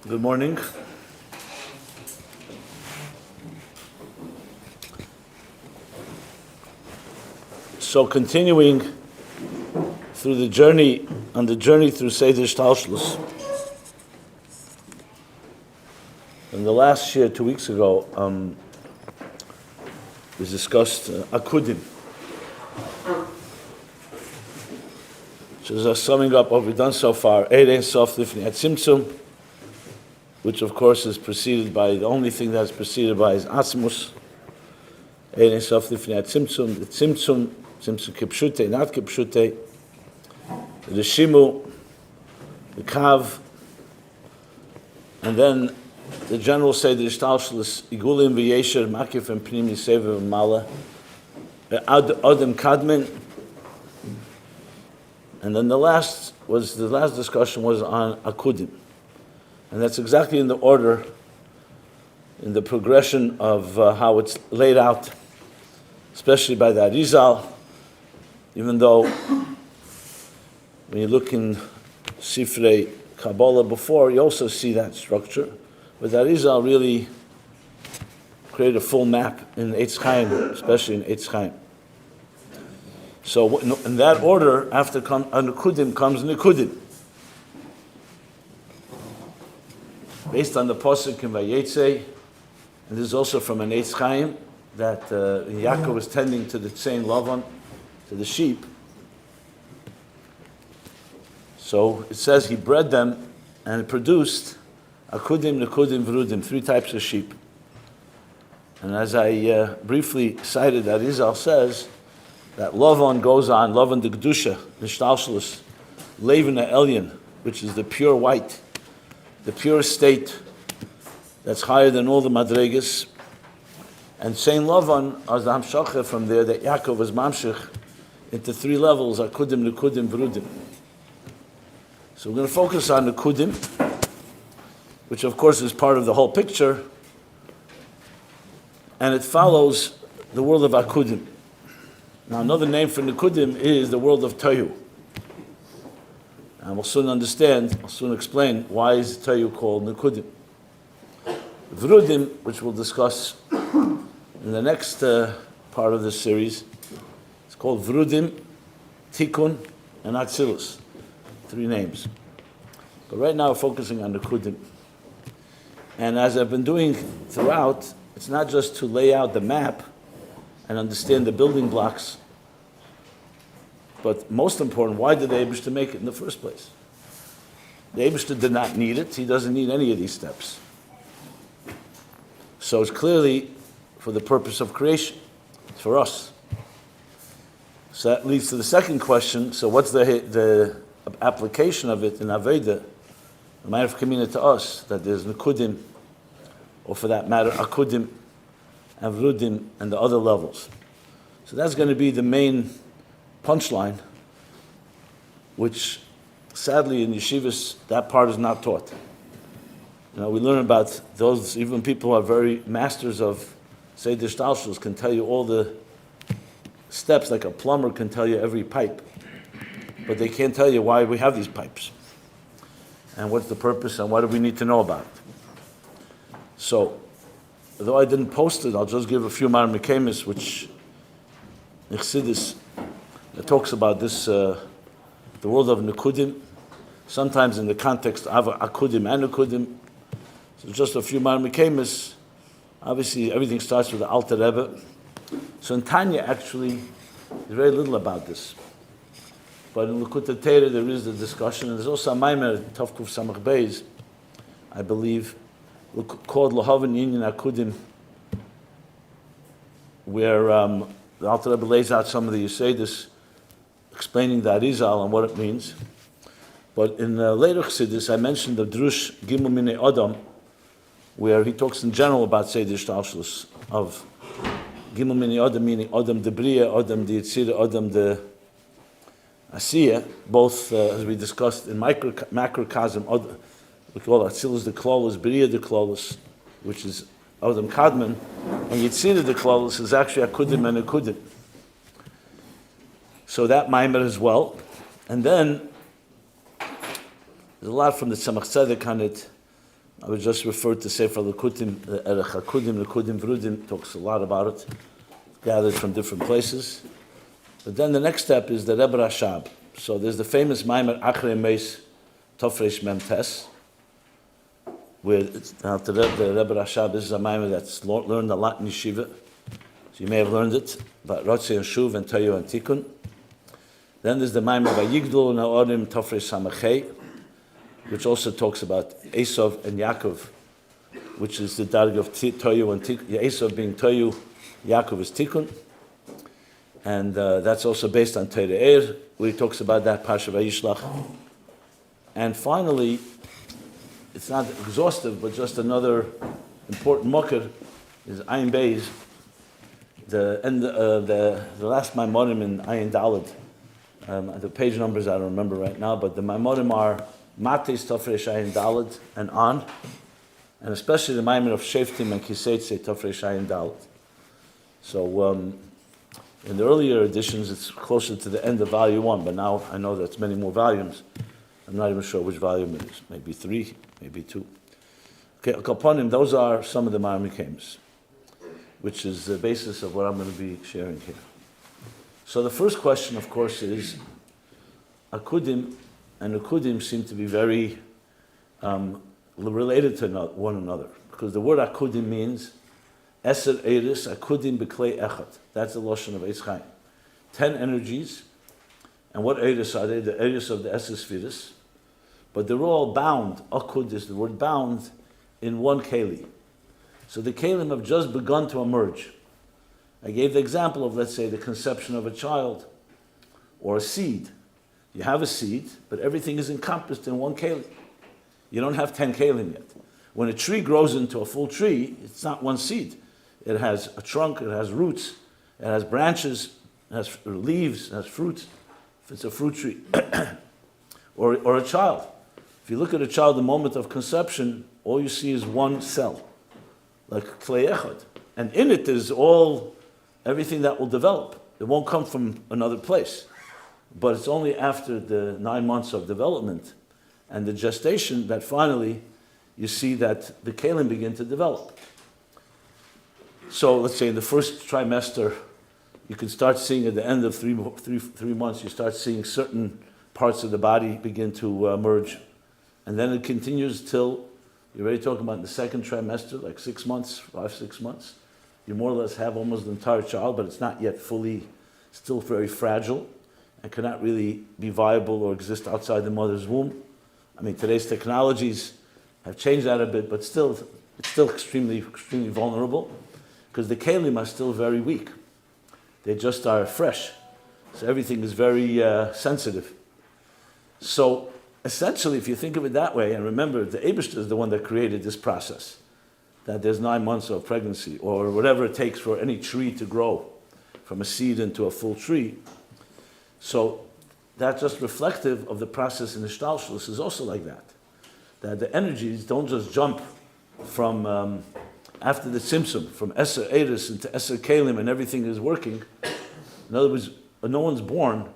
Good morning. So continuing through the journey, through Seder Shtalshlus. In the last year, 2 weeks ago, we discussed Nekudim, which is a summing up of what we've done so far. Ein Sof Lifnei Tzimtzum, which of course is preceded by, the only thing that's preceded by is Asmus. Ein Sof Lifnei Tzimtzum, the Tzimtzum Kipshute, not Kipshute, the Shimu, the Kav, and then the general Seder Shtalshlus, Igulim v'Yesher, Makif and Pnimi Sever Mala, Adam Kadmin, and then the last discussion was on Nekudim. And that's exactly in the order, in the progression of how it's laid out, especially by the Arizal, even though when you look in Sifrei Kabbalah before, you also see that structure. But the Arizal really created a full map in Hates Shabbos, especially in Hates Shabbos. So in that order, after Nekudim comes Nekudim. Based on the Pasuk in Vayetze, and this is also from an Hates Shabbos, that Yaakov was tending to the Tzein Lavan, to the sheep. So it says he bred them and it produced Nekudim, Nekudim, Vrudim, 3 types of sheep. And as I briefly cited, that Arizal says that Lavan goes on, Lavan the Kedusha, the Shtalshlus, Levin Elyon, which is the pure white, the pure state that's higher than all the Madregas. And Saint Lavan, as the Hamshacha from there, that Yaakov was Mamshech into 3 levels, Nekudim, Nekudim, Vrudim. So we're going to focus on Nekudim, which of course is part of the whole picture, and it follows the world of Nekudim. Now another name for Nekudim is the world of Tohu. And we'll soon explain why is Tohu called Nekudim. Vrudim, which we'll discuss in the next part of this series, it's called Vrudim, Tikkun, and Atzilus. 3 names. But right now we're focusing on Nekudim. And as I've been doing throughout, it's not just to lay out the map and understand the building blocks, but most important, why did the Eibishter make it in the first place? The Eibishter did not need it. He doesn't need any of these steps. So it's clearly for the purpose of creation. It's for us. So that leads to the second question. So what's the application of it in Aveda? It might have come in to us that there's Nekudim, or for that matter, Nekudim and Vrudim and the other levels. So that's going to be the main punchline, which sadly in yeshivas, that part is not taught. You know, we learn about those, even people who are very masters of Seder Shtalshlus can tell you all the steps, like a plumber can tell you every pipe, but they can't tell you why we have these pipes, and what's the purpose, and what do we need to know about it. So, though I didn't post it, I'll just give a few Marmikemis, which Chassidus talks about this, the world of Nekudim, sometimes in the context of Nekudim and Nekudim. So just a few Marmikemis. Obviously, everything starts with the Alter Rebbe. So in Tanya, actually, there's very little about this. But in Likutei Torah, there is the discussion. And there's also a Maimer, Tov Kuf Samach Beis, I believe, called Lahavin Yinyan Nekudim, where the Alter Rebbe lays out some of the Yesodis, explaining the Arizal and what it means. But in later Chassidus, I mentioned the Drush Gimel Minei Adam, where he talks in general about Seder Shtalshlus, of Gimel Minei Adam, meaning Adam the Bria, Adam the Yitzira, Adam the Asiya, both, as we discussed, in macrocosm, we call it Atzilus the Klolos, Bria the Klolos, which is Adam Kadman, and Yitzira the Klolos is actually Nekudim and Nekudim. So that Maimer as well. And then, there's a lot from the Tzemach Tzedek on it, I would just refer to Sefer Nekudim, Nekudim Vrudim, talks a lot about it, gathered from different places. But then the next step is the Rebbe Rashab. So there's the famous Maimer Achrei Meis Tofresh Mem Tes, where the Rebbe Rashab, this is a Maimer that's learned a lot in Yeshiva. So you may have learned it, about Rotzi and Shuv and Tohu and Tikkun. Then there's the Maimer Vayigdlu Na'orim Tofresh Samachei, which also talks about Esav and Yaakov, which is the darg of Tohu and Tikkun. Esav being Tohu, Yaakov is Tikkun. And that's also based on Torah Eir, where he talks about that, Parsha Vayishlach. And finally, it's not exhaustive, but just another important mucker is Ayin Beis, the last Maimonim in Ayin Daled. The page numbers I don't remember right now, but the Maimonim are Matis Tofresh Ayin Daled and on, and especially the Maimon of Sheftim and Kiseitse Tofresh Ayin Daled. So in the earlier editions, it's closer to the end of volume 1, but now I know that's many more volumes. I'm not even sure which volume it is. Maybe 3, maybe 2. Okay, Kaponim, those are some of the Ma'amikems, which is the basis of what I'm going to be sharing here. So the first question, of course, is Akudim and Nekudim seem to be very related to one another, because the word Akudim means Eser Eiris Akudim B'Klei Echad. That's the Lashon of Eitz Chaim. 10 energies, and what Eiris are they? The Eiris of the Eser Sheviras, but they're all bound. Akud is the word bound in one Keli. So the Kelim have just begun to emerge. I gave the example of, let's say, the conception of a child or a seed. You have a seed, but everything is encompassed in one Keli. You don't have 10 Kelim yet. When a tree grows into a full tree, it's not one seed. It has a trunk, it has roots, it has branches, it has leaves, it has fruits, if it's a fruit tree. or a child. If you look at a child, the moment of conception, all you see is one cell, like Klei Echad. And in it is everything that will develop. It won't come from another place. But it's only after the 9 months of development and the gestation that finally you see that the Kelim begin to develop. So let's say in the first trimester, you can start seeing at the end of three months, you start seeing certain parts of the body begin to emerge. And then it continues till you're already talking about in the second trimester, like 6 months, 5-6 months. You more or less have almost the entire child, but it's not yet fully, still very fragile and cannot really be viable or exist outside the mother's womb. I mean, today's technologies have changed that a bit, but still, it's still extremely, extremely vulnerable because the Kelim are still very weak. They just are fresh. So everything is very sensitive. So essentially, if you think of it that way, and remember, the Eibishter is the one that created this process, that there's 9 months of pregnancy, or whatever it takes for any tree to grow from a seed into a full tree. So that's just reflective of the process in the Ishtalshelus is also like that. That the energies don't just jump from, after the Tzimtzum, from Eser Eiris into Eser Kelim and everything is working. In other words, no one's born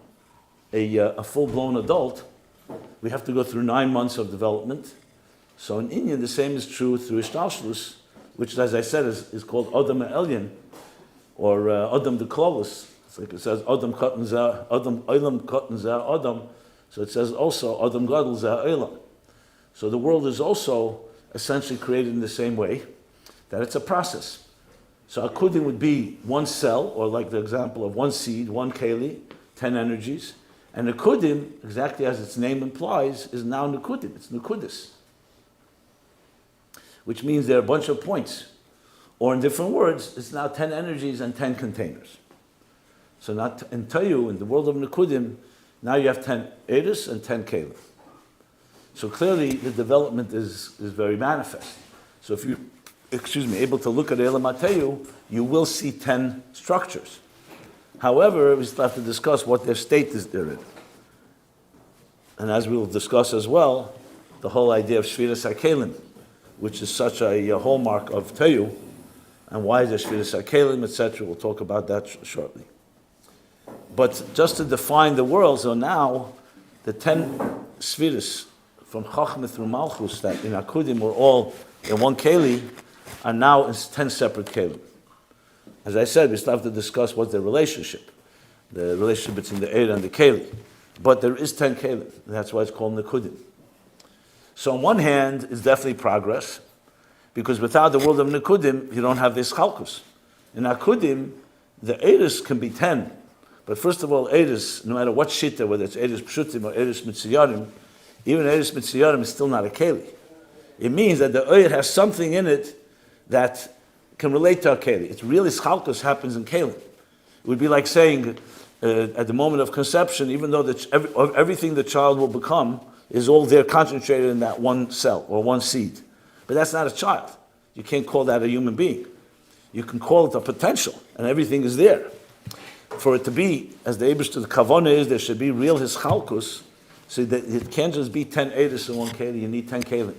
a full-blown adult. We have to go through 9 months of development. So in Inyan, the same is true through Ishtalshelus, which, as I said, is called Adam Elyon, or Adam the Klolos. It's like it says Adam Katan Zeh, Adam Olam Katan Zeh Adam. So it says also Adam Gadol Zeh Olam. So the world is also essentially created in the same way, that it's a process. So Akudim would be one cell, or like the example of one seed, one Keli, 10 energies. And Nekudim, exactly as its name implies, is now Nekudim. It's Nekudis, which means there are a bunch of points. Or in different words, it's now 10 energies and 10 containers. So not in Tohu, in the world of Nekudim, now you have 10 Eiris and 10 Kelim. So clearly the development is very manifest. So if you're able to look at Elam HaTohu, you will see 10 structures. However, we still have to discuss what their state is they're in. And as we will discuss as well, the whole idea of Sheviras HaKeilim, which is such a hallmark of Tohu, and why is there Sheviras HaKeilim, etc. We'll talk about that shortly. But just to define the world, so now the 10 Sheviras from Chachma through Malchus, that in Nekudim we're all in one Keli, are now in 10 separate Kelim. As I said, we still have to discuss what's the relationship between the Eir and the Keli. But there is 10 Kelim, and that's why it's called Nekudim. So on one hand, it's definitely progress, because without the world of Nekudim, you don't have this Chalkus. In Nekudim, the Eiris can be 10. But first of all, Eiris, no matter what Shita, whether it's Eiris Pshutim or Eiris Mitziyarim, even Eiris Mitziyarim is still not a Keli. It means that the Eir has something in it that can relate to a Keli. It's really Chalkus happens in Keli. It would be like saying, at the moment of conception, even though everything the child will become is all there concentrated in that one cell or one seed. But that's not a child. You can't call that a human being. You can call it a potential, and everything is there. For it to be, as the Eibishter, the Kavanah is, there should be real Hischalkus, so that it can't just be 10 Eiris in one Keli, you need 10 Kelim.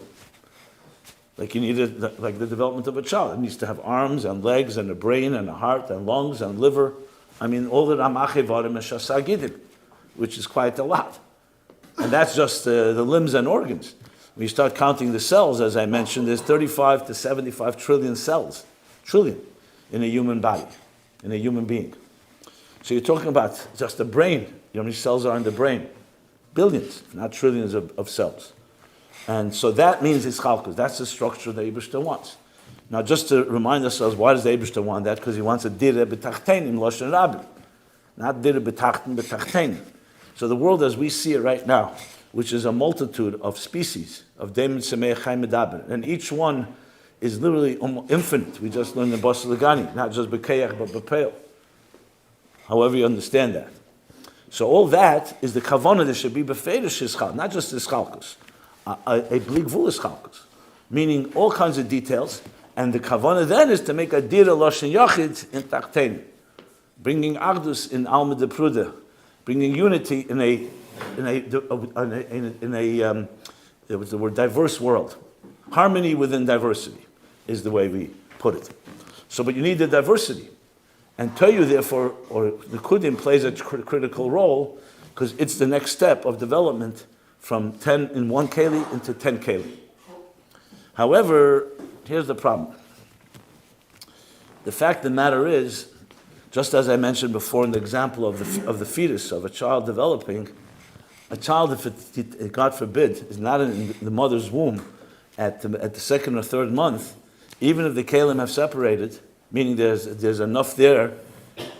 Like you need like the development of a child. It needs to have arms and legs and a brain and a heart and lungs and liver. I mean, all the Ramachevarim and Shasagidim, which is quite a lot. And that's just the limbs and organs. When you start counting the cells, as I mentioned, there's 35 to 75 trillion cells, in a human body, in a human being. So you're talking about just the brain. You know how many cells are in the brain? Billions, not trillions of cells. And so that means it's chalkus. That's the structure the Eibishter wants. Now, just to remind ourselves, why does the Eibishter want that? Because he wants a dire b'tachtein in Lashon Rabbi, not dire b'tachten b'tachtein. So the world as we see it right now, which is a multitude of species of Demin Semei Chaim Medaber, and each one is literally infinite. We just learned the Bas Lagani, not just b'keyach but b'peil. However you understand that. So all that is the kavanah that should be b'feidish ischal, not just ischalkus, a blig vul ischalkus, meaning all kinds of details. And the kavanah then is to make a dira loshen yachid in tachtein, bringing ardus in alma de pruda, bringing unity in a what's the word, diverse world. Harmony within diversity is the way we put it. So, but you need the diversity. And Tohu, therefore, or Nekudim plays a critical role because it's the next step of development from 10 in one Keli into 10 Keli. However, here's the problem. The fact of the matter is, just as I mentioned before in the example of the fetus, of a child developing, a child, if it, God forbid, is not in the mother's womb at the second or third month, even if the Kelim have separated, meaning there's enough there,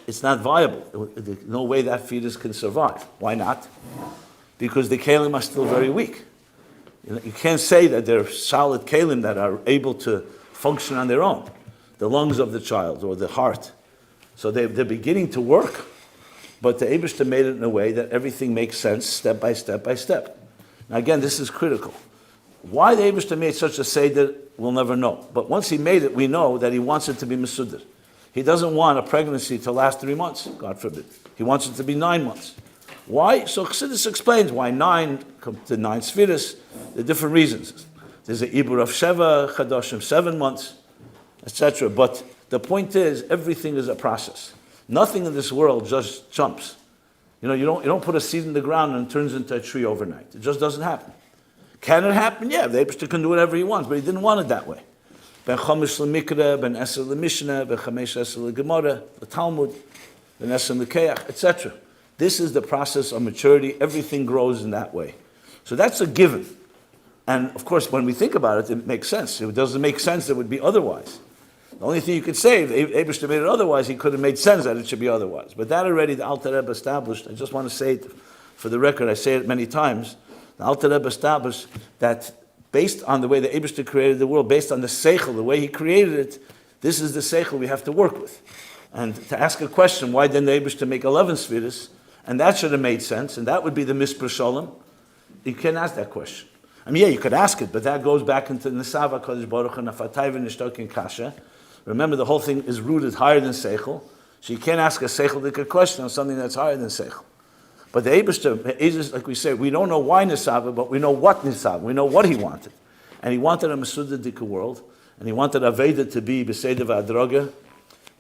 it's not viable. There's no way that fetus can survive. Why not? Because the Kelim are still very weak. You can't say that they're solid Kelim that are able to function on their own. The lungs of the child or the heart. So they're beginning to work, but the Eibishter made it in a way that everything makes sense step by step by step. Now again, this is critical. Why the Eibishter made such a seder, we'll never know. But once he made it, we know that he wants it to be Mesudar. He doesn't want a pregnancy to last 3 months, God forbid. He wants it to be 9 months. Why? So Chassidus explains why 9 come to 9 Sheviras, the different reasons. There's an Ibur of Sheva, Chadashim, 7 months, etc. But the point is, everything is a process. Nothing in this world just jumps. You don't put a seed in the ground and it turns into a tree overnight. It just doesn't happen. Can it happen? Yeah, the Eibishter can do whatever he wants, but he didn't want it that way. Ben Chomish l'Mikra, Ben Eser l'Mishnah, Ben Chamesh Eser l'Gemara, the Talmud, Ben Eser l'Keach, etc. This is the process of maturity. Everything grows in that way. So that's a given. And of course, when we think about it, it makes sense. If it doesn't make sense, it would be otherwise. The only thing you could say, if Eibishter made it otherwise, he could have made sense that it should be otherwise. But that already the Alter Rebbe established. I just want to say it for the record, I say it many times. The Alter Rebbe established that based on the way the Eibishter created the world, based on the seichel, the way he created it, this is the seichel we have to work with. And to ask a question, why didn't the Eibishter make 11 Sheviras? And that should have made sense, and that would be the Mispar Shalom. You can't ask that question. I mean, yeah, you could ask it, but that goes back into Nesava Kodesh Baruch and Afatayv and Nishtokin Kasha. Remember, the whole thing is rooted higher than seichel, so you can't ask a seichel question on something that's higher than seichel. But the Eibishter, like we say, we don't know why Nesava, but we know what Nesava. We know what he wanted. And he wanted a Mesuda Dika world, and he wanted Aveda to be Beseda V'Adroga.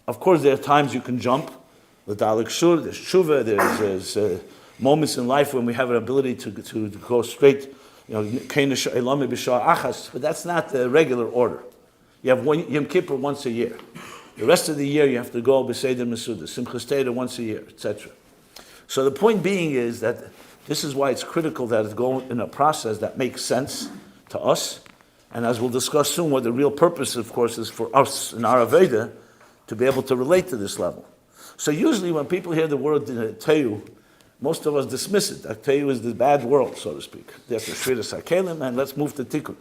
Of course, there are times you can jump. The Dalek Shur, there's Tshuva, there's moments in life when we have an ability to go straight but that's not the regular order. You have one Yom Kippur once a year. The rest of the year you have to go B'Seder Mesuda, Simchas Torah once a year, etc. So the point being is that this is why it's critical that it's going in a process that makes sense to us. And as we'll discuss soon, what the real purpose, of course, is for us in our Aveda to be able to relate to this level. So usually when people hear the word Tohu, most of us dismiss it. That Tohu is the bad world, so to speak. There's the Sheviras HaKeilim, and let's move to Tikkun.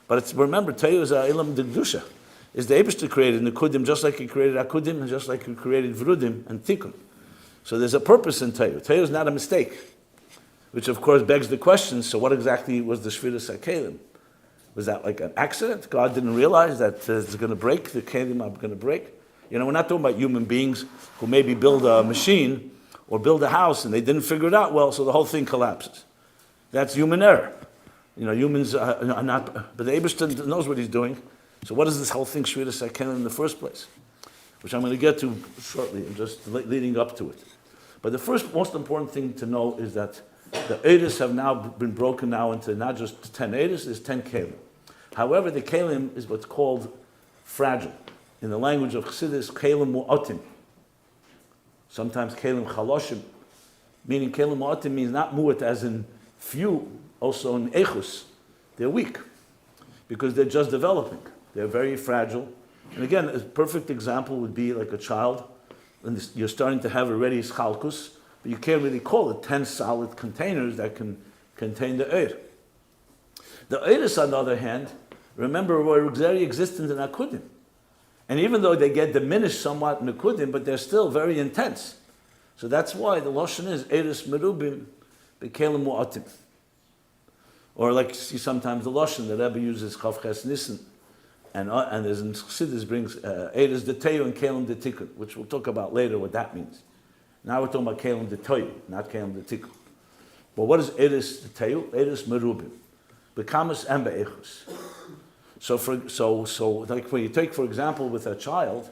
But remember, Tohu is Ilam D'Kedusha. Is the Eibishter created Nekudim just like he created Akudim and just like he created Vrudim and Tikkun. So there's a purpose in Tohu. Tohu is not a mistake, which of course begs the question, so what exactly was the Sheviras HaKeilim? Was that like an accident? God didn't realize that it's going to break, the Keilim are going to break? We're not talking about human beings who maybe build a machine or build a house and they didn't figure it out well, so the whole thing collapses. That's human error. Humans are not, but the Eibishter knows what he's doing. So what is this whole thing, Sheviras HaKeilim, in the first place? Which I'm going to get to shortly, I'm just leading up to it. But the first most important thing to know is that the Eidos have now been broken now into not just 10 Eidos, there's 10 Keilim. However, the Keilim is what's called fragile. In the language of Chassidus, Keilim Mu'atim. Sometimes Keilim Chaloshim. Meaning Keilim Mu'atim means not Mu'at as in few, also in Echus. They're weak. Because they're just developing. They're very fragile. And again, a perfect example would be like a child. And you're starting to have already Schalkus, but you can't really call it 10 solid containers that can contain the Eir. The Eidos, on the other hand, remember, were very existent in Nekudim. And even though they get diminished somewhat in Nekudim, but they're still very intense. So that's why the Lashon is Eidos Merubim B'Keilim Mu'atim. Or like you see sometimes the Lashon, the Rabbi uses Chav Ches Nissen. And as in Chassidus brings Eidos de Tohu and Keilim de Tikkun, which we'll talk about later what that means. Now we're talking about Keilim de Tohu, not Keilim de Tikkun. But what is Eidos de Tohu? Eidos Merubim. B'kamas and be'echus. So like when you take, for example, with a child,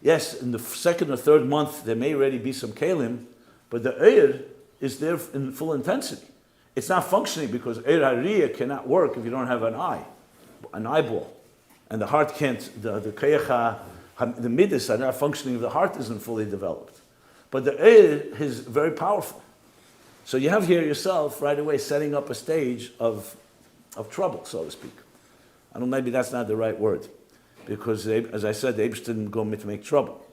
yes, in the second or third month there may already be some kelim, but the eir is there in full intensity. It's not functioning because eir hariyah cannot work if you don't have an eyeball, and the heart can't. The keyacha, the midas are not functioning if the heart isn't fully developed. But the eir is very powerful. So you have here yourself right away setting up a stage of trouble, so to speak. I don't know, maybe that's not the right word, because as I said, the Eibishter didn't go to make trouble.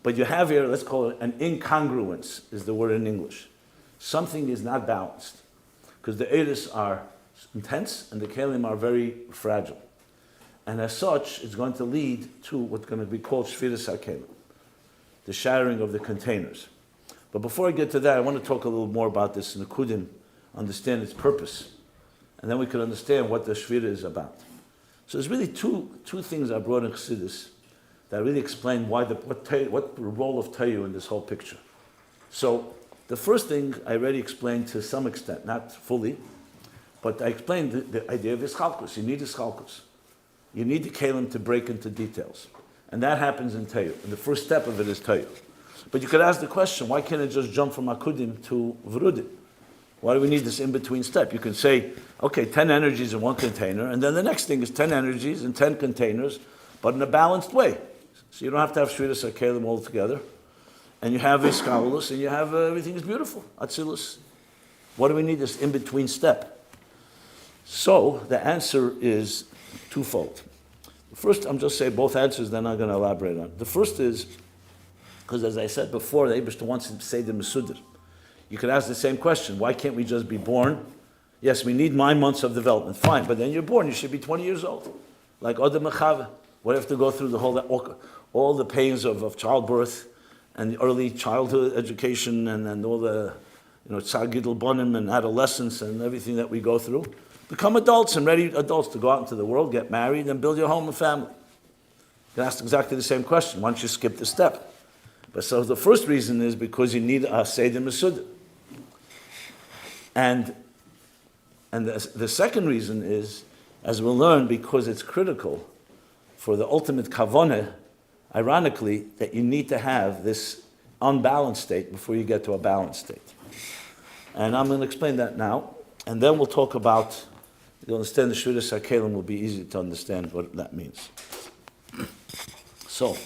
But you have here, let's call it an incongruence, is the word in English. Something is not balanced, because the Eidos are intense and the Keilim are very fragile. And as such, it's going to lead to what's going to be called Sheviras HaKeilim, the shattering of the containers. But before I get to that, I want to talk a little more about this Nekudim, understand its purpose. And then we can understand what the Shvira is about. So there's really two things I brought in Chassidus that really explain what the role of Tohu in this whole picture. So the first thing I already explained to some extent, not fully, but I explained the idea of Ischalkus. You need Ischalkus. You need the Keilim to break into details. And that happens in Tohu. And the first step of it is Tohu. But you could ask the question, why can't it just jump from Akudim to Vrudim? Why do we need this in-between step? You can say, okay, 10 energies in one container, and then the next thing is 10 energies in 10 containers, but in a balanced way. So you don't have to have Sheviras HaKeilim all together. And you have Ischalus, and you have everything is beautiful, Atzilus. What do we need this in-between step? So the answer is twofold. First, I'm just saying both answers, then I'm going to elaborate on it. The first is, because as I said before, the Eibishter wants to say the Mesudr. You could ask the same question. Why can't we just be born? Yes, we need 9 months of development. Fine, but then you're born. You should be 20 years old. Like Adam Mechave. What if to go through the all the pains of childbirth and early childhood education and all the Tzar Gidul Bonim and adolescence and everything that we go through? Become adults and ready adults to go out into the world, get married, and build your home and family. You can ask exactly the same question. Why don't you skip the step? But so the first reason is because you need a Seder Mesudr. And the second reason is, as we'll learn, because it's critical for the ultimate kavanah, ironically, that you need to have this unbalanced state before you get to a balanced state. And I'm going to explain that now, and then we'll talk about You'll understand the Sheviras HaKeilim will be easy to understand what that means. So,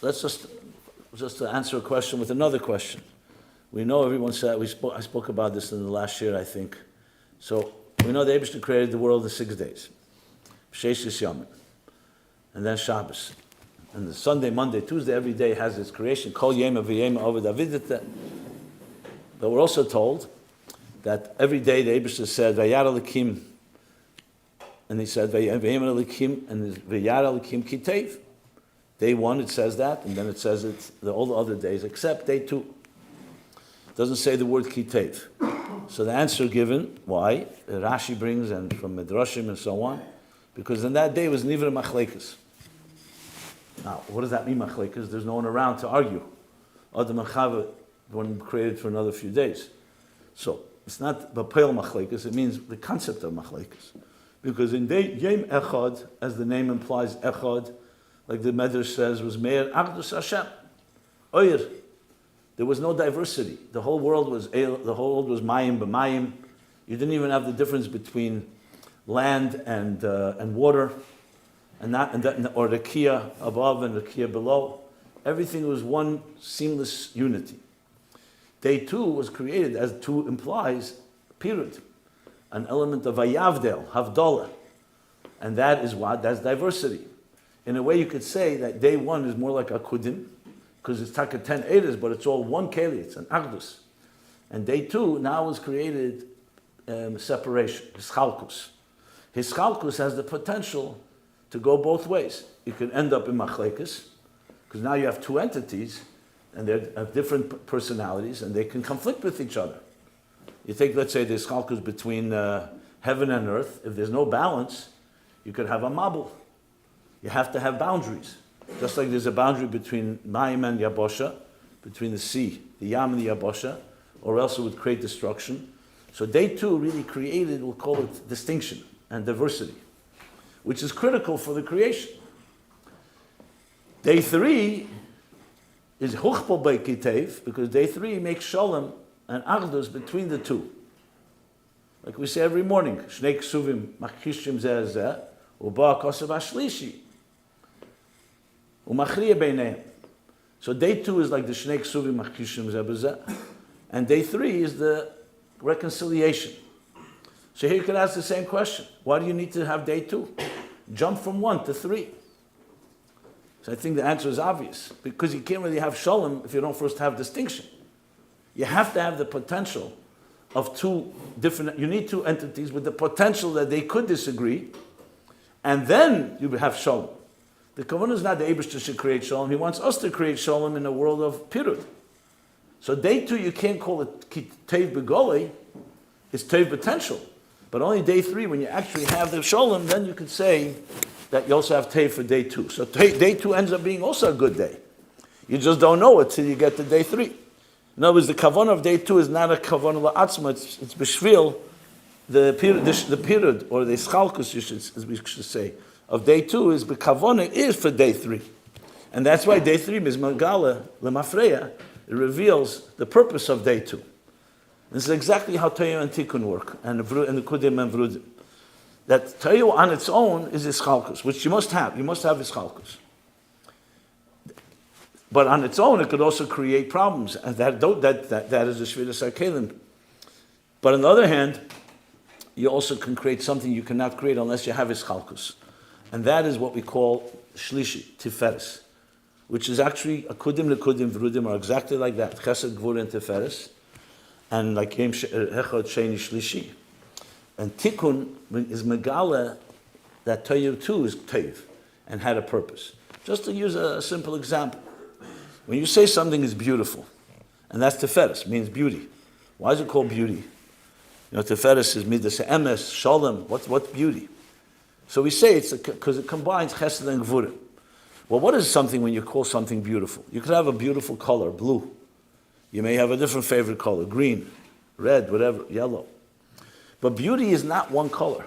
let's just to answer a question with another question. We know everyone said, I spoke about this in the last year, I think. So, we know the Eibishter created the world in 6 days. Sheshis Yomim. And then Shabbos. And the Sunday, Monday, Tuesday, every day has its creation. Kol Yema V'Yema Ovid Avidete. But we're also told that every day the Eibishter said, Vayar Elikim, and he said, Vayem Elikim, and Vayar Elikim Kitev. Day 1 it says that, and then it says it all the other days, except day 2. It doesn't say the word Kitev. So the answer given, why? Rashi brings, and from Midrashim and so on, because in that day was Nivra Machlekes. Now, what does that mean, Machlekes? There's no one around to argue. Adam and Chava, one created for another few days. So, it's not Bapel Machlekes, it means the concept of Machlekes. Because in Yom Echad, as the name implies, Echad, like the Medrash says, was Meir Achdus Hashem. Oyer. There was no diversity. The whole world was Mayim b'Mayim. You didn't even have the difference between land and water, or the Kia above and the Kia below. Everything was one seamless unity. Day 2 was created, as 2 implies, period. An element of Vayavdel, Havdalah. And that is what? That's diversity. In a way you could say that day 1 is more like a Kudim, because it's taka 10 Eidos, but it's all one Keli, it's an Achdus. And day 2 now was created separation, Hischalkus. Hischalkus has the potential to go both ways. You can end up in Machlekes, because now you have 2 entities, and they have different personalities, and they can conflict with each other. You take, let's say, there's chalkus between heaven and earth. If there's no balance, you could have a mabul. You have to have boundaries. Just like there's a boundary between Mayim and Yabosha, between the sea, the Yam and the Yabosha, or else it would create destruction. So day 2 really created, we'll call it distinction and diversity, which is critical for the creation. Day 3 is Huchpol Bei Kitev, because day 3 makes Shalom and Achdus between the 2. Like we say every morning, Shnei Ksuvim Machishim Zeh Zeh, Uba Kosev Ashlishi, Umachriya Beineim. So day 2 is like the Shnei Ksuvim Machishim Zeh Zeh, and day 3 is the reconciliation. So here you can ask the same question. Why do you need to have day 2? Jump from 1 to 3. So I think the answer is obvious. Because you can't really have Shalom if you don't first have distinction. You have to have the potential of 2 different, you need 2 entities with the potential that they could disagree, and then you have Shalom. The Kavanah is not the Eibishter should create Shalom, he wants us to create Shalom in a world of Pirud. So day 2 you can't call it Tev Begoli, it's Tev potential. But only day 3, when you actually have the Shalom, then you could say that you also have Tev for day 2. So day 2 ends up being also a good day. You just don't know it till you get to day 3. In other words, the kavanah of day 2 is not a kavanah la'atzma, it's b'shvil, the period, or the ischalkus, as we should say, of day 2 is, the kavanah is for day 3. And that's why day 3 is magala, lemafreya, it reveals the purpose of day 2. This is exactly how Tohu and Tikkun work, and the Nekudim and Vrudim. That Tohu on its own is ischalkus, which you must have. You must have ischalkus. But on its own, it could also create problems, and that is the Sheviras HaKeilim. But on the other hand, you also can create something you cannot create unless you have ischalkus, and that is what we call shlishi, tiferes, which is actually akudim, nekudim, vrudim are exactly like that, chesed, gvur, and tiferes, and like yem echad, sheni, shlishi. And tikkun is megala that Tohu too is tev and had a purpose. Just to use a simple example. When you say something is beautiful, and that's tiferes, means beauty. Why is it called beauty? You know, tiferes is midas emes, shalom. What's beauty? So we say it's because it combines chesed and gvurim. Well, what is something when you call something beautiful? You could have a beautiful color, blue. You may have a different favorite color, green, red, whatever, yellow. But beauty is not one color.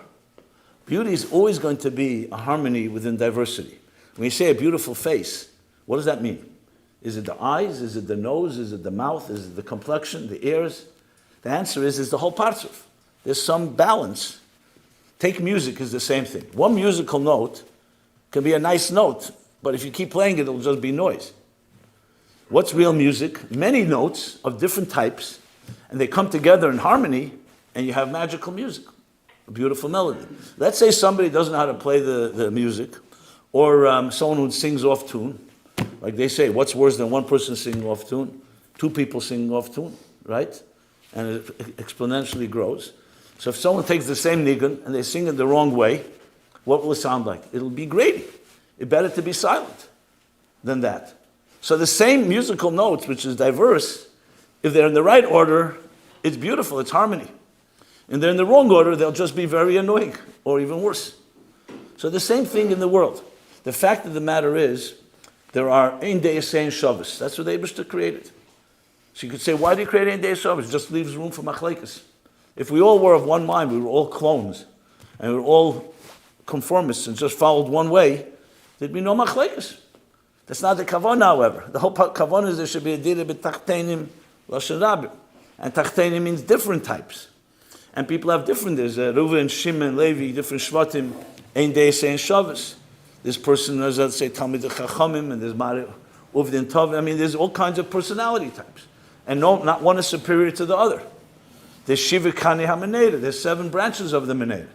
Beauty is always going to be a harmony within diversity. When you say a beautiful face, what does that mean? Is it the eyes? Is it the nose? Is it the mouth? Is it the complexion, the ears? The answer is the whole partzuf. There's some balance. Take music is the same thing. One musical note can be a nice note, but if you keep playing it, it'll just be noise. What's real music? Many notes of different types, and they come together in harmony, and you have magical music, a beautiful melody. Let's say somebody doesn't know how to play the music, or someone who sings off tune. Like they say, what's worse than one person singing off tune? Two people singing off tune, right? And it exponentially grows. So if someone takes the same nigun and they sing it the wrong way, what will it sound like? It'll be grating. It's better to be silent than that. So the same musical notes, which is diverse, if they're in the right order, it's beautiful, it's harmony. And they're in the wrong order, they'll just be very annoying, or even worse. So the same thing in the world. The fact of the matter is, there are Ein Deis Ein Shabbos. That's what the Eibishter created. So you could say, why do you create Ein Deis Shabbos? It just leaves room for machlekes. If we all were of one mind, we were all clones, and we were all conformists and just followed one way, there'd be no machlekes. That's not the kavanah, however. The whole kavanah is there should be a dira b'tachteinim l'shen Rabbi. And tachteinim means different types. And people have different, there's Reuven, Shimon, Levi, different shvatim, Ein Deis Ein Shabbos. This person knows how to say Talmid Chachamim, and there's Uvdin Tov. I mean, there's all kinds of personality types. And no, not one is superior to the other. There's Shiva Kani HaMeneda. There's 7 branches of the Meneda.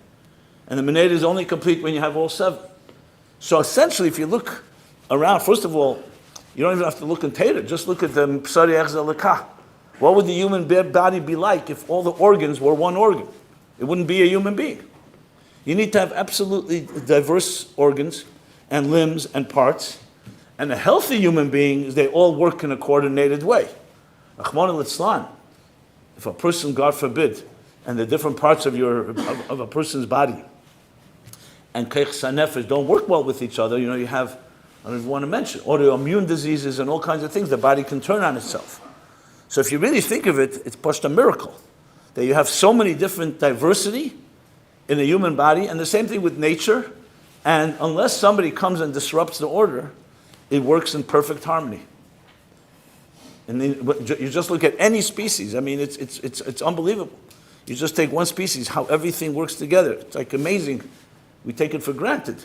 And the Meneda is only complete when you have all 7. So essentially, if you look around, first of all, you don't even have to look in Torah. Just look at the Psari Echza Lekah. What would the human body be like if all the organs were one organ? It wouldn't be a human being. You need to have absolutely diverse organs and limbs and parts. And a healthy human being is they all work in a coordinated way. Rachmana litzlan, if a person, God forbid, and the different parts of a person's body and keich sanefesh don't work well with each other, you have, I don't even want to mention, autoimmune diseases and all kinds of things, the body can turn on itself. So if you really think of it, it's just a miracle that you have so many different diversity in the human body, and the same thing with nature. And unless somebody comes and disrupts the order, it works in perfect harmony. And then, you just look at any species. I mean, it's unbelievable. You just take one species, how everything works together. It's like amazing. We take it for granted.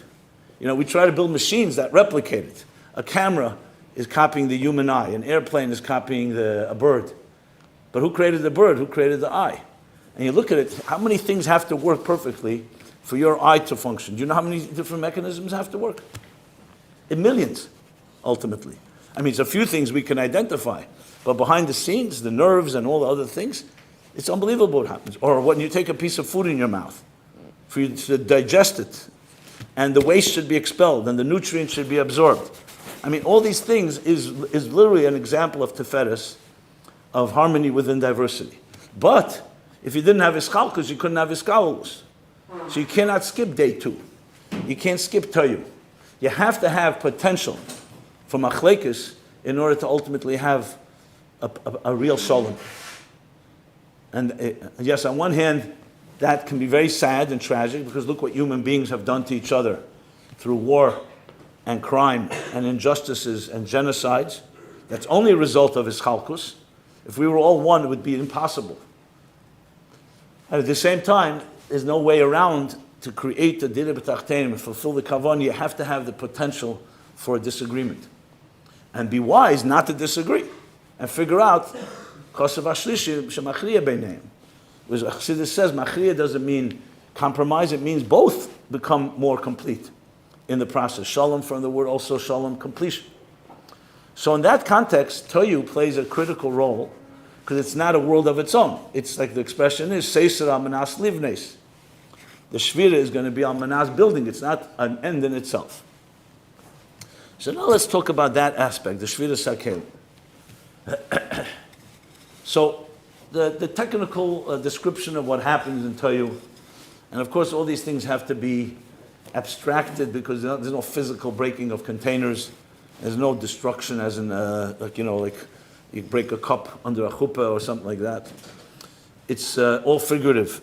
We try to build machines that replicate it. A camera is copying the human eye. An airplane is copying a bird. But who created the bird? Who created the eye? And you look at it, how many things have to work perfectly for your eye to function? Do you know how many different mechanisms have to work? In millions, ultimately. I mean, it's a few things we can identify, but behind the scenes, the nerves and all the other things, it's unbelievable what happens. Or when you take a piece of food in your mouth, for you to digest it, and the waste should be expelled, and the nutrients should be absorbed. I mean, all these things is literally an example of Tiferes, of harmony within diversity. But if you didn't have Ischalkus, you couldn't have Ischalus. So you cannot skip day 2. You can't skip Tohu. You have to have potential for machlekes in order to ultimately have a real shalom. And yes, on one hand, that can be very sad and tragic, because look what human beings have done to each other through war and crime and injustices and genocides. That's only a result of Ischalkus. If we were all one, it would be impossible. And at the same time, there's no way around to create the dira b'tachteinim and fulfill the kavan. You have to have the potential for a disagreement. And be wise not to disagree. And figure out, kosav ashlishi shemachriya beineim. As Chassidus says, machriya doesn't mean compromise, it means both become more complete in the process. Shalom from the word also shalom, completion. So in that context, Tohu plays a critical role, because it's not a world of its own. It's like the expression is, Seiser al manas livnes. The Shevira is going to be on manas building. It's not an end in itself. So now let's talk about that aspect, the Sheviras HaKeilim. So the technical description of what happens in Tohu, and of course all these things have to be abstracted, because there's no physical breaking of containers. There's no destruction, as in like you break a cup under a chuppah or something like that. It's all figurative.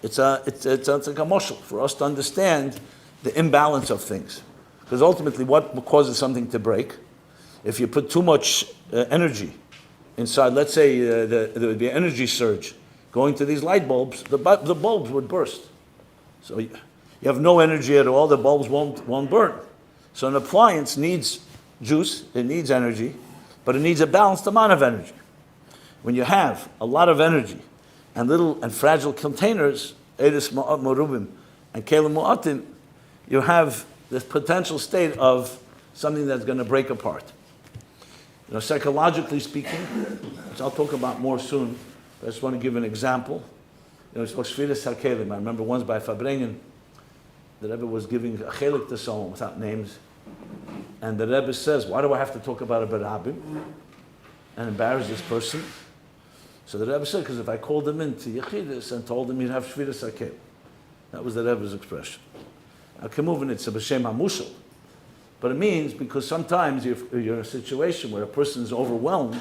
It's like a mashal for us to understand the imbalance of things. Because ultimately, what causes something to break? If you put too much energy inside, let's say there would be an energy surge going to these light bulbs, the bulbs would burst. So you have no energy at all, the bulbs won't burn. So an appliance needs juice, it needs energy, but it needs a balanced amount of energy. When you have a lot of energy and little and fragile containers, Eres Morubim and Kelim Mu'atim, you have this potential state of something that's going to break apart. Psychologically speaking, which I'll talk about more soon, I just want to give an example. It's called Sheviras HaKeilim. I remember once by Fabrengen, the Rebbe was giving a chelik to someone without names, and the Rebbe says, "Why do I have to talk about a berabim and embarrass this person?" So the Rebbe said, "Because if I called him into Yechidus and told him he'd have Sheviras HaKeilim," that was the Rebbe's expression. Now, Kemuvin, it's a b'shem hamushal, but it means because sometimes you're in a situation where a person is overwhelmed,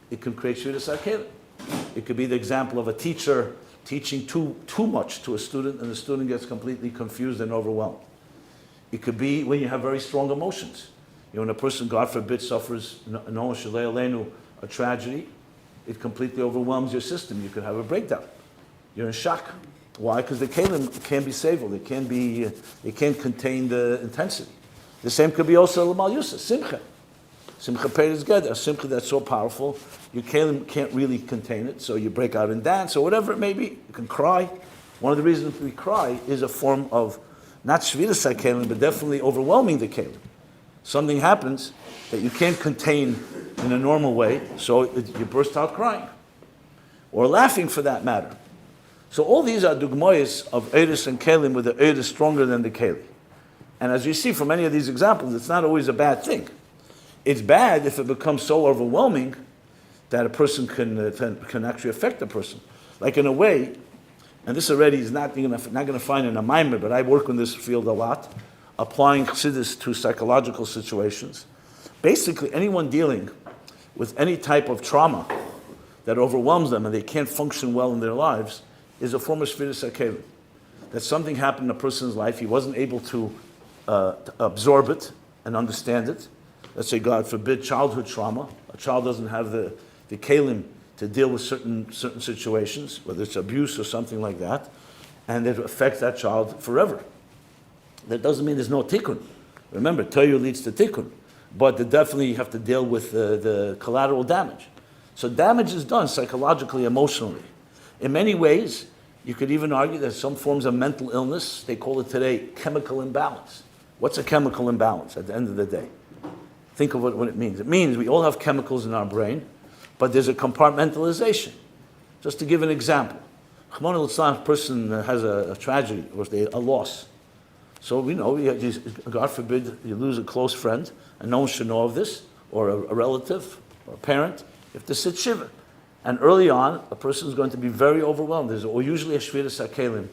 it can create Sheviras HaKeilim. It could be the example of a teacher teaching too much to a student, and the student gets completely confused and overwhelmed. It could be when you have very strong emotions. When a person, God forbid, suffers a tragedy, it completely overwhelms your system. You could have a breakdown. You're in shock. Why? Because the kelim can't be saved. It can't contain the intensity. The same could be also l'mal yusa, simcha. Simcha peiris ged, a simcha that's so powerful, your kelim can't really contain it, so you break out in dance or whatever it may be. You can cry. One of the reasons we cry is a form of not Sheviras HaKeilim, but definitely overwhelming the kelim. Something happens that you can't contain in a normal way, so you burst out crying. Or laughing for that matter. So all these are dugmoyes of Eris and Kelim, where the Eris is stronger than the Keli. And as you see from many of these examples, it's not always a bad thing. It's bad if it becomes so overwhelming that a person can actually affect a person. Like in a way, and this already is not going to find in a mimer, but I work in this field a lot, applying Chassidus to psychological situations. Basically, anyone dealing with any type of trauma that overwhelms them and they can't function well in their lives is a form of Sheviras HaKeilim. That something happened in a person's life, he wasn't able to absorb it and understand it. Let's say, God forbid, childhood trauma. A child doesn't have the kelim to deal with certain situations, whether it's abuse or something like that, and it affects that child forever. That doesn't mean there's no tikkun. Remember, Tohu leads to tikkun, but definitely you have to deal with the collateral damage. So damage is done psychologically, emotionally. In many ways, you could even argue that some forms of mental illness, they call it today chemical imbalance. What's a chemical imbalance at the end of the day? Think of what it means. It means we all have chemicals in our brain, but there's a compartmentalization. Just to give an example, a person has a tragedy or a loss. So we know, God forbid, you lose a close friend, and no one should know of this, or a relative, or a parent. You have to sit shiva. And early on, a person is going to be very overwhelmed. There's usually a Sheviras HaKeilim.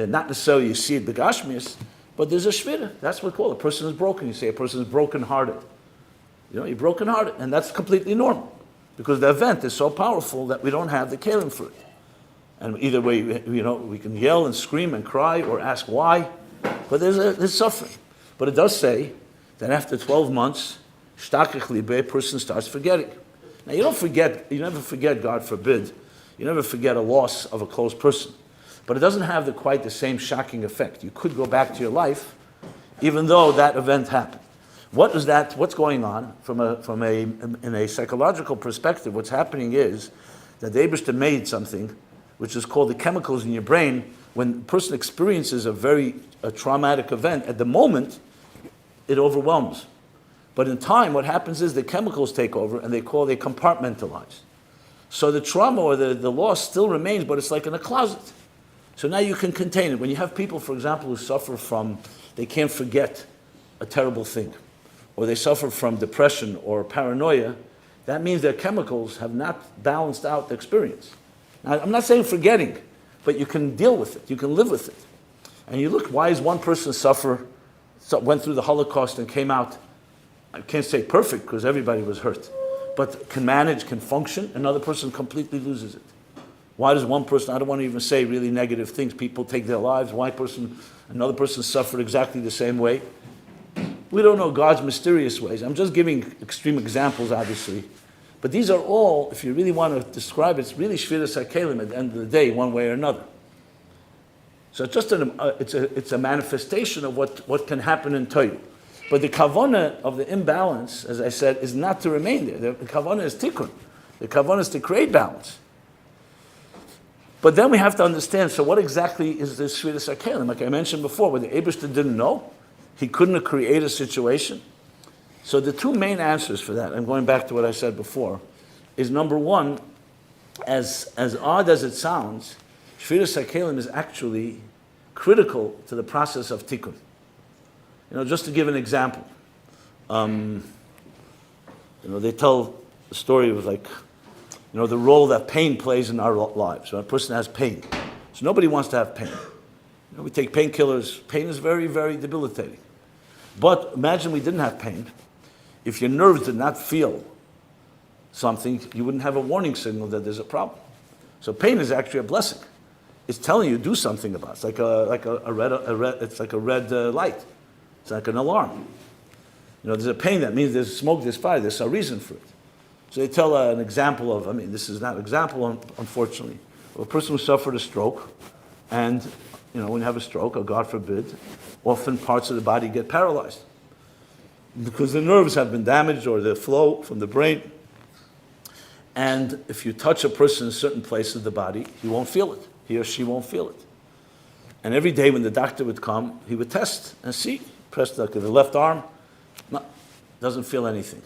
Not necessarily you see it begashmius, but there's a shvira. That's what we call it. A person is broken. You say a person is broken-hearted. You're broken-hearted, and that's completely normal, because the event is so powerful that we don't have the kelim for it. And either way, we can yell and scream and cry or ask why, but there's suffering. But it does say that after 12 months, shtakich libe, a person starts forgetting. Now you never forget, God forbid, you never forget a loss of a close person. But it doesn't have quite the same shocking effect. You could go back to your life, even though that event happened. What's going on in a psychological perspective? What's happening is that the Eibishter made something which is called the chemicals in your brain. When a person experiences a traumatic event, at the moment, it overwhelms. But in time, what happens is the chemicals take over and they compartmentalize. So the trauma or the loss still remains, but it's like in a closet. So now you can contain it. When you have people, for example, who suffer they can't forget a terrible thing, or they suffer from depression or paranoia, that means their chemicals have not balanced out the experience. Now, I'm not saying forgetting, but you can deal with it. You can live with it. And you look, why is one person went through the Holocaust and came out, I can't say perfect because everybody was hurt, but can manage, can function, another person completely loses it. Why does one person, I don't want to even say really negative things, people take their lives, another person suffered exactly the same way? We don't know God's mysterious ways. I'm just giving extreme examples, obviously. But these are all, if you really want to describe it, it's really Sheviras HaKeilim at the end of the day, one way or another. So it's just it's a manifestation of what can happen in Tohu. But the kavanah of the imbalance, as I said, is not to remain there. The kavanah is tikkun. The kavanah is to create balance. But then we have to understand, so what exactly is this Sheviras HaKeilim? Like I mentioned before, where the Eibishter didn't know, he couldn't have created a situation. So the two main answers for that, I'm going back to what I said before, is number one, as odd as it sounds, Sheviras HaKeilim is actually critical to the process of tikkun. Just to give an example, they tell the story of the role that pain plays in our lives. When a person has pain, so nobody wants to have pain. We take painkillers. Pain is very, very debilitating. But imagine we didn't have pain. If your nerves did not feel something, you wouldn't have a warning signal that there's a problem. So pain is actually a blessing. It's telling you to do something about it. It's like a red light. It's like an alarm. There's a pain, that means there's smoke, there's fire, there's a reason for it. So they tell an example of, this is not an example, unfortunately, of a person who suffered a stroke, and when you have a stroke, or God forbid, often parts of the body get paralyzed because the nerves have been damaged or the flow from the brain. And if you touch a person in certain places of the body, he won't feel it. He or she won't feel it. And every day when the doctor would come, he would test and see. Press the left arm, no, doesn't feel anything.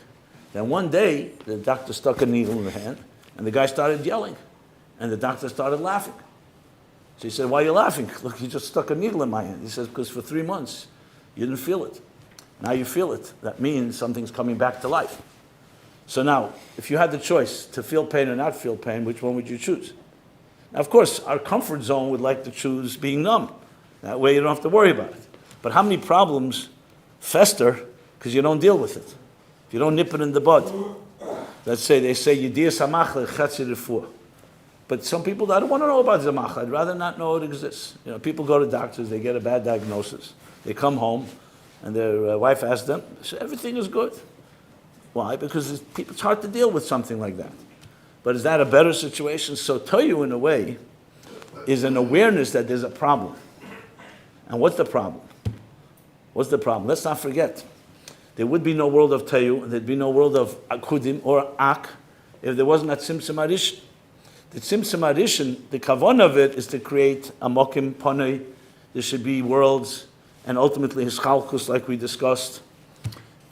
Then one day, the doctor stuck a needle in the hand, and the guy started yelling, and the doctor started laughing. So he said, "Why are you laughing?" "Look, you just stuck a needle in my hand." He says, "Because for 3 months, you didn't feel it. Now you feel it. That means something's coming back to life." So now, if you had the choice to feel pain or not feel pain, which one would you choose? Now, of course, our comfort zone would like to choose being numb. That way you don't have to worry about it. But how many problems fester because you don't deal with it? If you don't nip it in the bud. Let's say, they say, Yediyah Samach Lechatzi Refuah. But some people, I don't want to know about Zamach. I'd rather not know it exists. People go to doctors, they get a bad diagnosis. They come home, and their wife asks them, so everything is good. Why? Because it's hard to deal with something like that. But is that a better situation? So Tohu, in a way, is an awareness that there's a problem. And what's the problem? What's the problem? Let's not forget. There would be no world of Tohu, and there'd be no world of Nekudim or Ak if there wasn't that Tzimtzum Arishin. The Tzimtzum Arishin, the kavanah of it is to create a Mokim Panei. There should be worlds, and ultimately Hischalkus, like we discussed,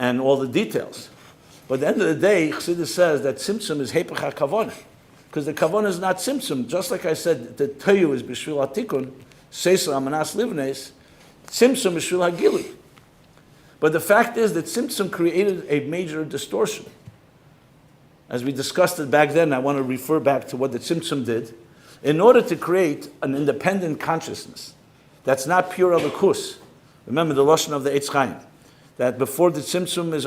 and all the details. But at the end of the day, Chassidus says that Tzimtzum is Hepech HaKavanah, because the kavanah is not Tzimtzum. Just like I said, the Tohu is B'shvil HaTikun, Seisel Amanas Livnes, Tzimtzum is B'shvil HaGili. But the fact is that Tzimtzum created a major distortion. As we discussed it back then, I want to refer back to what the Tzimtzum did. In order to create an independent consciousness that's not pure Elokus, remember the Lashon of the Eitz Chaim, that before the Tzimtzum is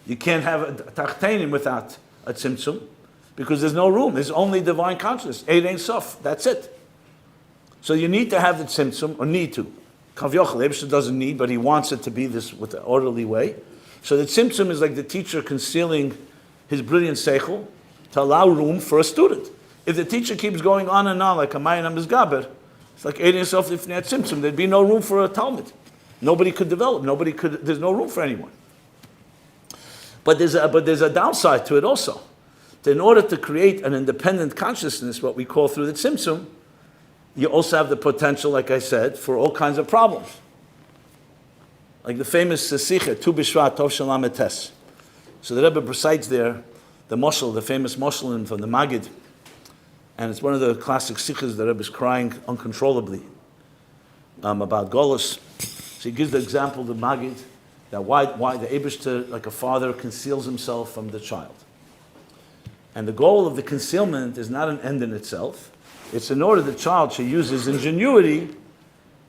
you can't have a Tachtainim without a Tzimtzum, because there's no room. There's only divine consciousness. Ein Sof, that's it. So you need to have the Tzimtzum, or need to. Kavyochel, Eibishter doesn't need, but he wants it to be this with an orderly way. So the Tzimtzum is like the teacher concealing his brilliant seichel to allow room for a student. If the teacher keeps going on and on like a Mayan Amizgaber, it's like Ein Sof Lifnei Tzimtzum, there'd be no room for a Talmud. Nobody could develop. There's no room for anyone. But there's a downside to it also. In order to create an independent consciousness, what we call through the Tzimtzum, you also have the potential, like I said, for all kinds of problems. Like the famous Sikha, Tu Bishvat Tov Shalom Etes. So the Rebbe recites there the moshel, the famous moshel from the Magid, and it's one of the classic Sikhas. The Rebbe is crying uncontrollably about Golus. So he gives the example of the Magid, that why the Eibishter, like a father, conceals himself from the child. And the goal of the concealment is not an end in itself. It's in order the child should use his ingenuity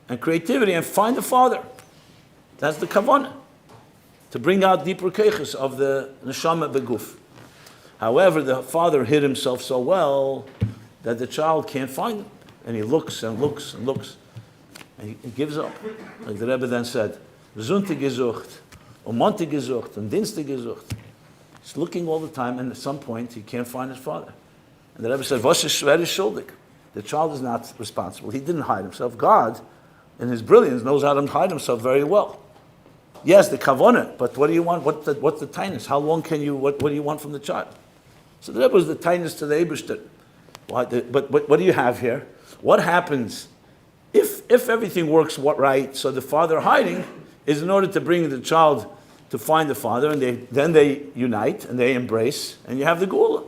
and creativity and find the father. That's the kavanah, to bring out deeper keiches of the neshama beguf. However, the father hid himself so well that the child can't find him. And he looks and looks and looks. And he gives up. Like the Rebbe then said, Sonntag gesucht, Montag gesucht, und Dienstag gesucht. He's looking all the time, and at some point, he can't find his father. And the Rebbe said, was ist schwer schuldig? The child is not responsible. He didn't hide himself. God, in his brilliance, knows how to hide himself very well. Yes, the kavanah, but what do you want? What's the tightness? How long can you, what do you want from the child? So that was the tightness to the Eibishter. But what do you have here? What happens if everything works right, so the father hiding is in order to bring the child to find the father, and then they unite and they embrace, and you have the Gula.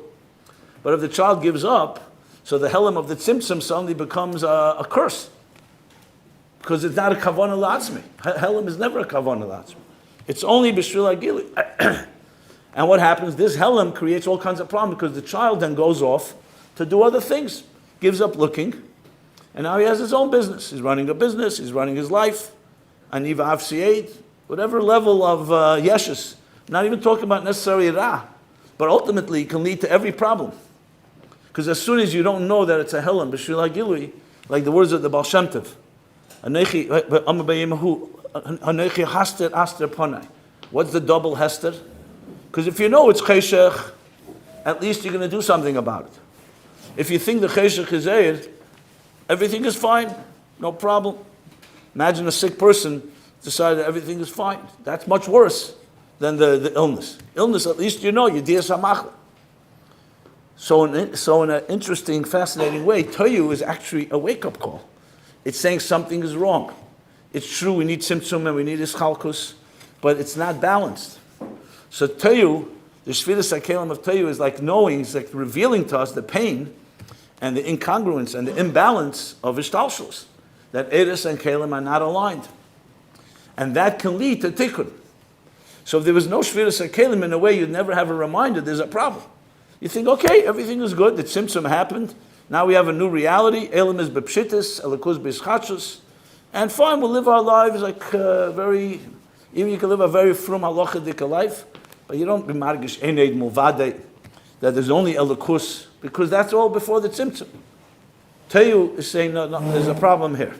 But if the child gives up, so the Helim of the Tzimtzum suddenly becomes a curse. Because it's not a kavanah latzmi. Helim is never a kavanah latzmi. It's only b'shvil hagili. And what happens? This Helim creates all kinds of problems because the child then goes off to do other things, gives up looking, and now he has his own business. He's running a business, he's running his life, aniva avsied, whatever level of yeshus. Not even talking about necessarily ra, but ultimately it can lead to every problem. Because as soon as you don't know that it's a Helim, b'shvil hagili, like the words of the Baal Shem Tov, Anechi haster aster panai. What's the double hester? Because if you know it's cheshech, at least you're going to do something about it. If you think the cheshech is eir, everything is fine, no problem. Imagine a sick person decided that everything is fine. That's much worse than the illness. Illness, at least you know, you dias hamachla. So in an interesting, fascinating way, Tohu is actually a wake-up call. It's saying something is wrong. It's true, we need tzimtzum and we need ischalkus, but it's not balanced. So Tohu, the Sheviras HaKeilim of Tohu is like knowing, it's like revealing to us the pain and the incongruence and the imbalance of ishtalshus, that Eres and Keilim are not aligned. And that can lead to tikkun. So if there was no Sheviras HaKeilim, in a way you'd never have a reminder there's a problem. You think, okay, everything is good, the tzimtzum happened, now we have a new reality, Elim is bepshitis, Elikuz b'schachus, and fine, we'll live our lives like even you can live a very frum halachadik life, but you don't be margish ened mulvade, that there's only Elikus, because that's all before the tzimtzum. Tohu is saying, no, there's a problem here.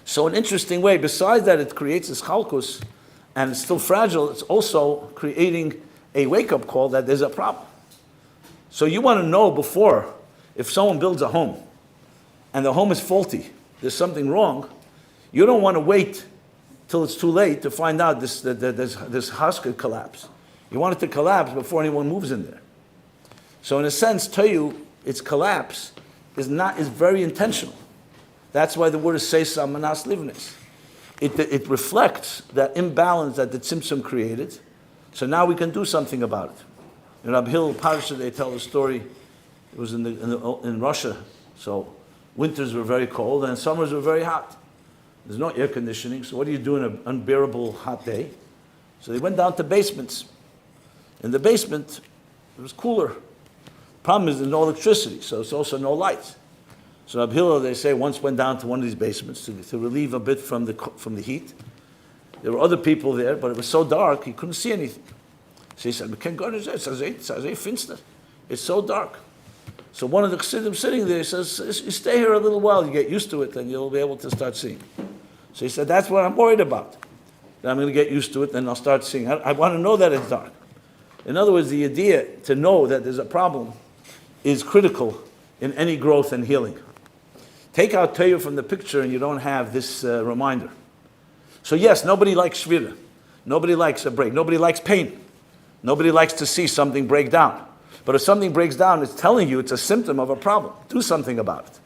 So an interesting way, besides that it creates this chalkus, and it's still fragile, it's also creating a wake-up call that there's a problem. So you want to know before, if someone builds a home, and the home is faulty, there's something wrong, you don't want to wait till it's too late to find out this house could collapse. You want it to collapse before anyone moves in there. So in a sense, Tohu, its collapse is very intentional. That's why the word is seisa manas livnis. It reflects that imbalance that the tzimtzum created. So now we can do something about it. In Rabbi Hill Parsha, they tell the story. It was in Russia, so winters were very cold and summers were very hot. There's no air conditioning, so what do you do in an unbearable hot day? So they went down to basements. In the basement, it was cooler. Problem is there's no electricity, so it's also no lights. So Rabbi Hillel, they say, once went down to one of these basements to relieve a bit from the heat. There were other people there, but it was so dark, he couldn't see anything. So he said, we can't go in there, it's so dark. So one of the Chassidim sitting there says, you stay here a little while, you get used to it, and you'll be able to start seeing. So he said, that's what I'm worried about. That I'm going to get used to it, and I'll start seeing. I want to know that it's dark. In other words, the idea to know that there's a problem is critical in any growth and healing. Take out Tohu from the picture and you don't have this reminder. So yes, nobody likes shvira. Nobody likes a break. Nobody likes pain. Nobody likes to see something break down. But if something breaks down, it's telling you it's a symptom of a problem. Do something about it.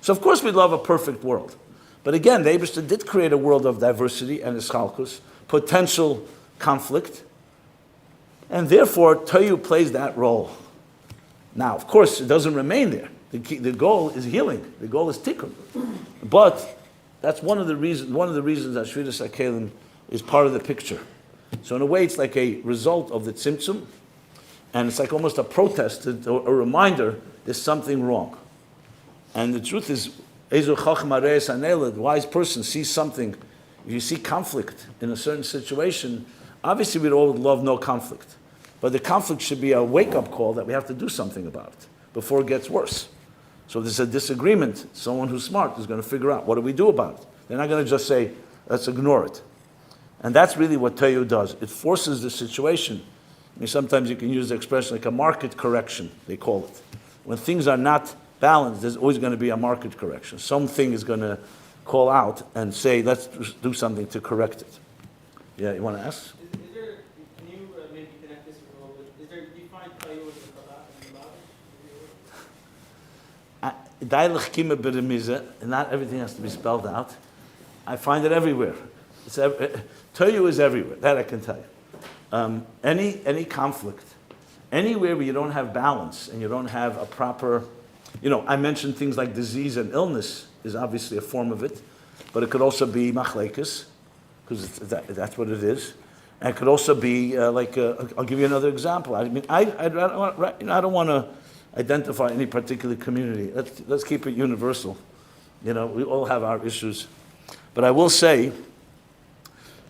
So of course we'd love a perfect world. But again, the Eibishter did create a world of diversity and ischalkus, potential conflict. And therefore, Tohu plays that role. Now, of course, it doesn't remain there. The goal is healing. The goal is tikkun. But that's one of the reasons that Sheviras HaKeilim is part of the picture. So in a way, it's like a result of the tzimtzum, and it's like almost a protest, a reminder there's something wrong. And the truth is, the wise person sees something. If you see conflict in a certain situation, obviously we'd all love no conflict. But the conflict should be a wake-up call that we have to do something about it before it gets worse. So if there's a disagreement, someone who's smart is going to figure out, what do we do about it? They're not going to just say, let's ignore it. And that's really what Tohu does. It forces the situation. I mean, sometimes you can use the expression like a market correction, they call it. When things are not balanced, there's always going to be a market correction. Something is going to call out and say, let's do something to correct it. Yeah, you want to ask? Can you maybe connect this a little bit? Do you find Tohu as a Imbalance? Not everything has to be spelled out. I find it everywhere. Tohu is everywhere, that I can tell you. Any conflict, anywhere where you don't have balance and you don't have a proper, I mentioned things like disease and illness is obviously a form of it, but it could also be machlekes, because that's what it is. And it could also be I'll give you another example. I mean, I don't want to identify any particular community. Let's keep it universal. We all have our issues. But I will say,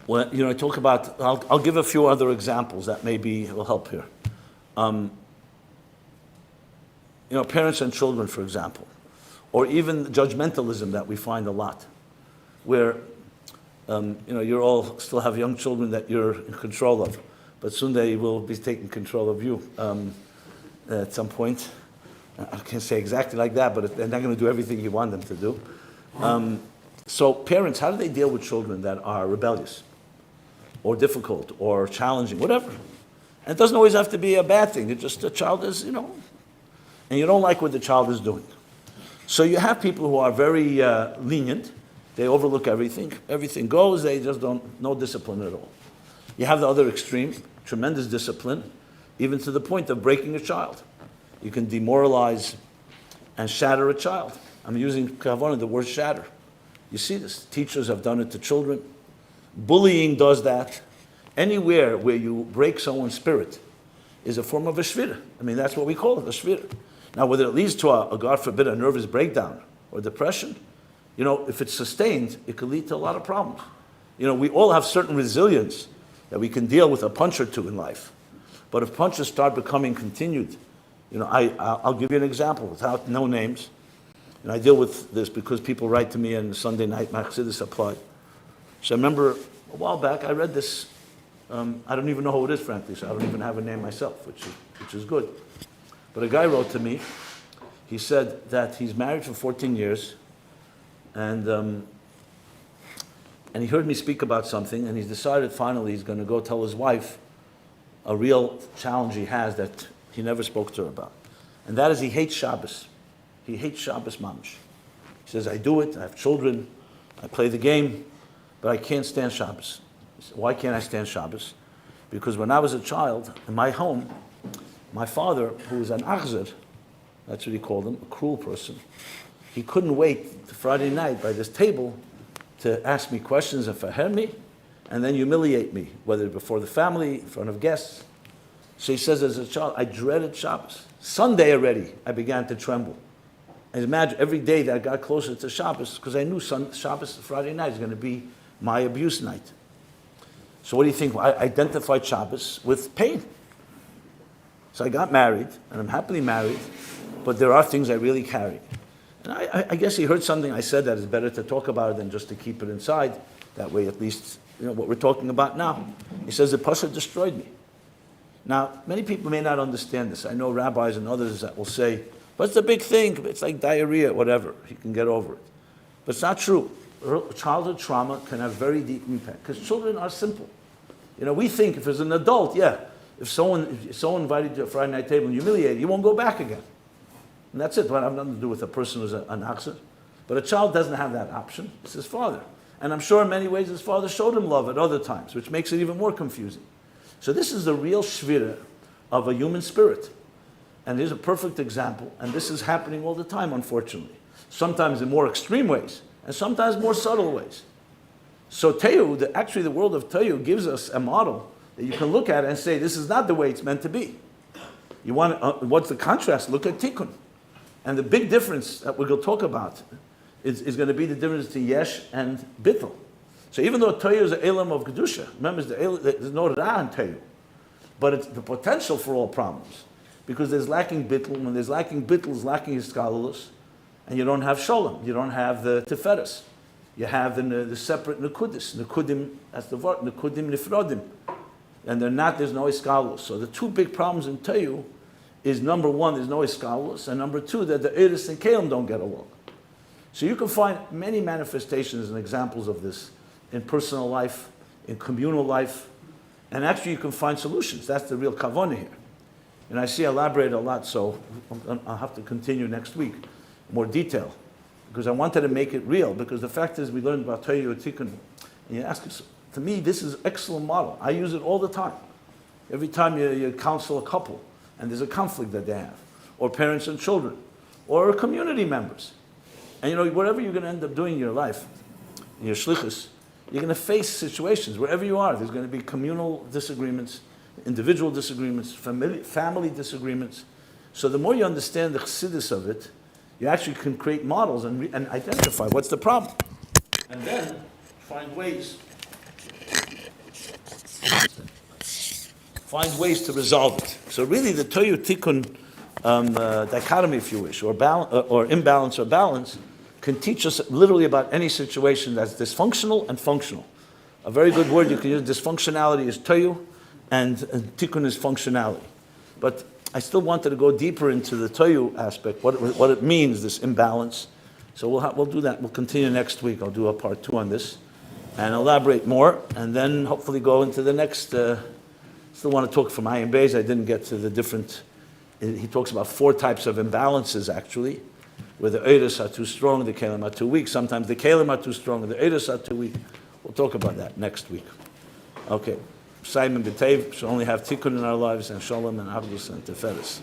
when I talk about, I'll give a few other examples that maybe will help here. Parents and children, for example, or even judgmentalism that we find a lot, where you all still have young children that you're in control of, but soon they will be taking control of you at some point. I can't say exactly like that, but they're not going to do everything you want them to do. So parents, how do they deal with children that are rebellious or difficult or challenging, whatever? And it doesn't always have to be a bad thing. It's just the child is, and you don't like what the child is doing. So you have people who are very lenient. They overlook everything. Everything goes. They just no discipline at all. You have the other extreme, tremendous discipline, even to the point of breaking a child. You can demoralize and shatter a child. I'm using kavanah, the word shatter. You see this. Teachers have done it to children. Bullying does that. Anywhere where you break someone's spirit is a form of a shvira. I mean, that's what we call it, a shvira. Now, whether it leads to a God forbid, a nervous breakdown or depression, if it's sustained, it could lead to a lot of problems. We all have certain resilience that we can deal with a punch or two in life. But if punches start becoming continued, I'll give you an example without no names. And I deal with this because people write to me on Sunday night, my Chassidus applied. So I remember a while back, I read this. I don't even know who it is, frankly, so I don't even have a name myself, which is good. But a guy wrote to me. He said that he's married for 14 years, and he heard me speak about something, and he's decided finally he's going to go tell his wife a real challenge he has that he never spoke to her about. And that is he hates Shabbos. He hates Shabbos mamish. He says, I do it, I have children, I play the game, but I can't stand Shabbos. He said, why can't I stand Shabbos? Because when I was a child, in my home, my father, who was an achzer, that's what he called him, a cruel person, he couldn't wait to Friday night by this table to ask me questions and faher me, and then humiliate me, whether before the family, in front of guests. So he says, as a child, I dreaded Shabbos. Sunday already, I began to tremble. And imagine every day that I got closer to Shabbos, because I knew Shabbos, Friday night, is going to be my abuse night. So what do you think? Well, I identified Shabbos with pain. So I got married, and I'm happily married, but there are things I really carry. And I guess he heard something I said that it's better to talk about it than just to keep it inside. That way, at least, what we're talking about now. He says the pasuk destroyed me. Now, many people may not understand this. I know rabbis and others that will say, but it's a big thing. It's like diarrhea, whatever. You can get over it. But it's not true. Childhood trauma can have very deep impact because children are simple. We think if as an adult, if someone invited you to a Friday night table and humiliated you, you won't go back again. And that's it. It has nothing to do with a person who's an achzer. But a child doesn't have that option. It's his father. And I'm sure in many ways his father showed him love at other times, which makes it even more confusing. So this is the real shvira of a human spirit. And here's a perfect example. And this is happening all the time, unfortunately. Sometimes in more extreme ways, and sometimes more subtle ways. So Tohu, actually the world of Tohu gives us a model that you can look at and say, this is not the way it's meant to be. You want what's the contrast? Look at Tikkun. And the big difference that we're going to talk about is going to be the difference between Yesh and Bittul. So even though Tohu is the Elam of Kedusha, remember there's no Ra in Tohu, but it's the potential for all problems. Because there's lacking Bittul, when there's lacking Bittul, is lacking Hiskalalus, and you don't have Sholem, you don't have the Tiferes. You have the separate Nekudis. Nekudim, that's the word, Nekudim nifrodim. And there's no iskalus. So the two big problems in Tohu is, number one, there's no iskalus, and number two, that the Eris and HaKeilim don't get along. So you can find many manifestations and examples of this in personal life, in communal life, and actually you can find solutions. That's the real kavanah here. And I see I elaborate a lot, so I'll have to continue next week, more detail, because I wanted to make it real, because the fact is we learned about Tohu Tikkun, and you ask us, to me, this is an excellent model. I use it all the time. Every time you counsel a couple, and there's a conflict that they have, or parents and children, or community members. And whatever you're going to end up doing in your life, in your shlichus, you're going to face situations, wherever you are, there's going to be communal disagreements, individual disagreements, family disagreements. So the more you understand the Chassidus of it, you actually can create models and identify what's the problem. And then find ways to resolve it. So really the Tohu Tikkun dichotomy, if you wish, or imbalance or balance, can teach us literally about any situation that's dysfunctional and functional. A very good word you can use, dysfunctionality is Tohu, and Tikkun is functionality. But I still wanted to go deeper into the Tohu aspect, what it means, this imbalance. So we'll do that. We'll continue next week. I'll do a part 2 on this and elaborate more, and then hopefully go into the next. Still want to talk from Ayin Beis. I didn't get to the different. He talks about 4 types of imbalances actually, where the Eidos are too strong, the HaKeilim are too weak. Sometimes the HaKeilim are too strong, and the Eidos are too weak. We'll talk about that next week. Okay. Simon B'Tev should only have tikkun in our lives, and shalom and avdus and teferes.